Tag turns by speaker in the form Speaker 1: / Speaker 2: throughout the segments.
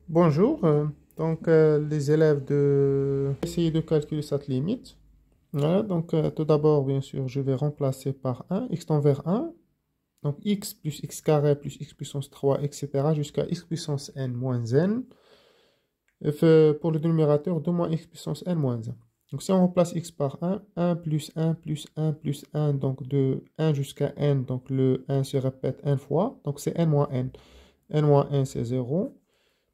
Speaker 1: Bonjour, les élèves de essayer de calculer cette limite. Voilà, tout d'abord, bien sûr, je vais remplacer par 1, x tend vers 1, donc x plus x carré plus x puissance 3, etc. jusqu'à x puissance n moins n. Pour le numérateur, 2 moins x puissance n moins 1. Donc si on remplace x par 1, 1 plus 1 plus 1 plus 1, donc de 1 jusqu'à n, donc le 1 se répète n fois, donc c'est n moins n. n moins n c'est 0.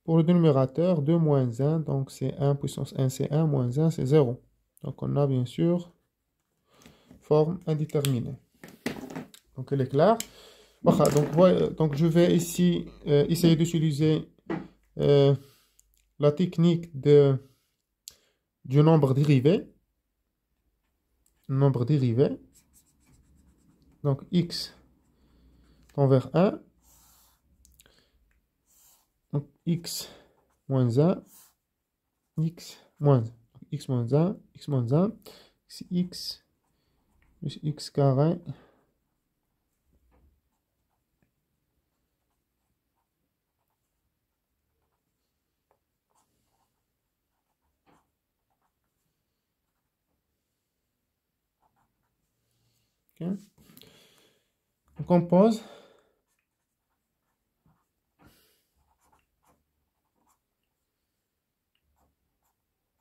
Speaker 1: Pour le numérateur, 2 moins 1, donc c'est 1 puissance 1, c'est 1, moins 1, c'est 0. Donc on a bien sûr forme indéterminée. Donc elle est claire. Voilà, donc je vais ici essayer d'utiliser euh, la technique du nombre dérivé. Nombre dérivé. Donc x tend vers 1. Donc x moins 1, x moins 1. X moins 1, x moins 1, c'est x plus x carré. Okay. On compose.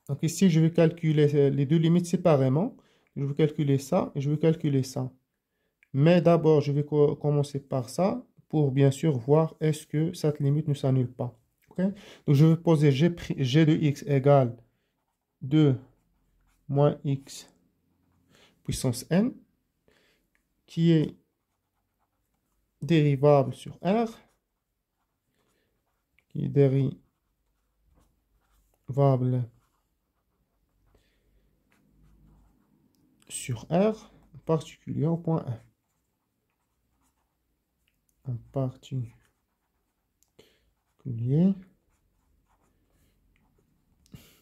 Speaker 1: Donc ici, je vais calculer les deux limites séparément. Je vais calculer ça et je vais calculer ça. Mais d'abord, je vais commencer par ça pour bien sûr voir est-ce que cette limite ne s'annule pas. Okay? Donc je vais poser g de x égale 2 moins x puissance n qui est dérivable sur r, qui est dérivable sur r, en particulier au point 1. En particulier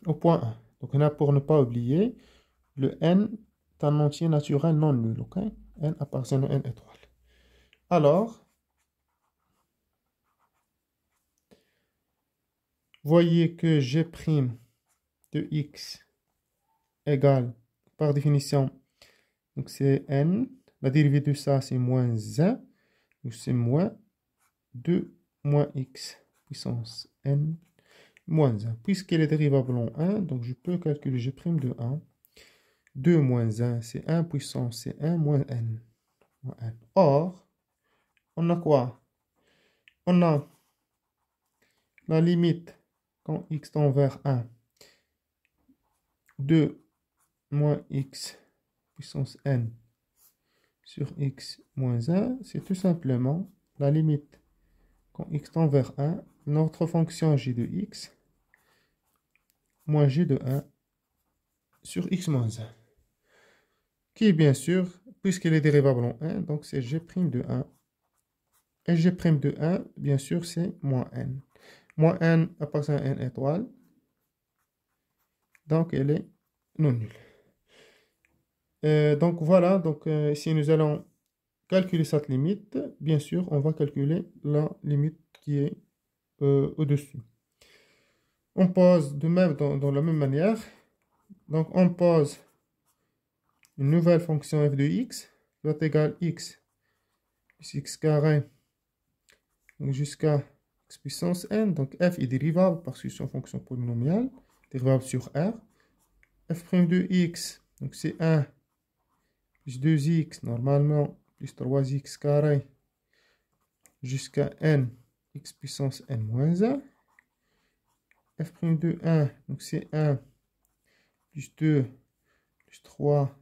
Speaker 1: au point 1. Donc là, pour ne pas oublier, le n est un entier naturel non nul. Ok? N appartient à n étoile. Alors, voyez que g' de x égale, par définition, donc c'est n. La dérivée de ça, c'est moins 1. Donc c'est moins 2 moins x puissance n moins 1. Puisqu'elle est dérivable en 1, donc je peux calculer g' de 1. 2 moins 1, c'est 1 puissance, c'est 1 moins n. Or, on a quoi? On a la limite quand x tend vers 1. 2 moins x puissance n sur x moins 1, c'est tout simplement la limite quand x tend vers 1, notre fonction g de x moins g de 1 sur x moins 1. Qui est bien sûr, puisqu'elle est dérivable en 1, donc c'est g' de 1. Et g' de 1, bien sûr, c'est moins n. Moins n appartient à n étoile. Donc elle est non nulle. Donc voilà, si nous allons calculer cette limite, bien sûr, on va calculer la limite qui est au-dessus. On pose de même dans la même manière. Donc on pose une nouvelle fonction f de x qui va égal x plus x carré jusqu'à x puissance n. Donc f est dérivable parce que c'est une fonction polynomiale, dérivable sur r. f' de x, donc c'est 1 plus 2x normalement plus 3x carré jusqu'à n x puissance n moins 1. f' de 1, donc c'est 1 plus 2 plus 3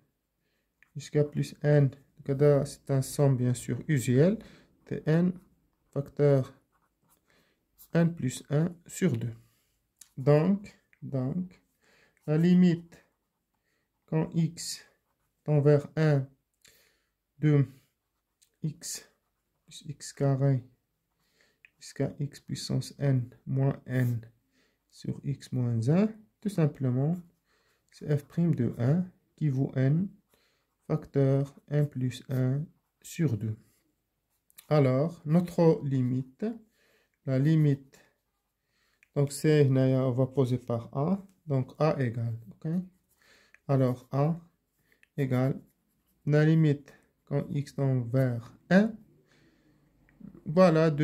Speaker 1: jusqu'à plus n. Donc c'est un somme bien sûr usuel de n facteur n plus 1 sur 2. Donc la limite quand x tend vers 1 de x plus x carré jusqu'à x puissance n moins n sur x moins 1, tout simplement, c'est f' de 1 qui vaut n facteur n plus 1 sur 2. Alors, notre limite, la limite Donc, C, on va poser par A. Donc, A égale, ok? Alors, A égale la limite quand x tend vers 1. Voilà,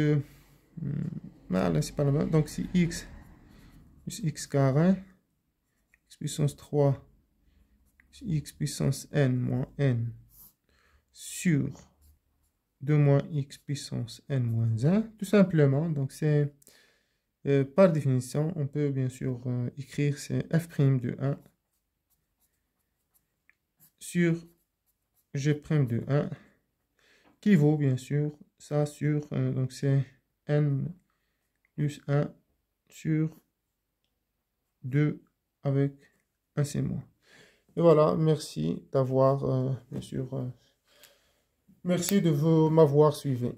Speaker 1: voilà, c'est pas la même. Donc, si x plus x carré, x puissance 3, x puissance n moins n sur 2 moins x puissance n moins 1, tout simplement. Donc, c'est par définition, on peut bien sûr écrire c'est f' de 1 sur g' de 1 qui vaut bien sûr ça sur, donc c'est n plus 1 sur 2 avec un c moins. Et voilà, merci d'avoir, bien sûr, merci de m'avoir suivi.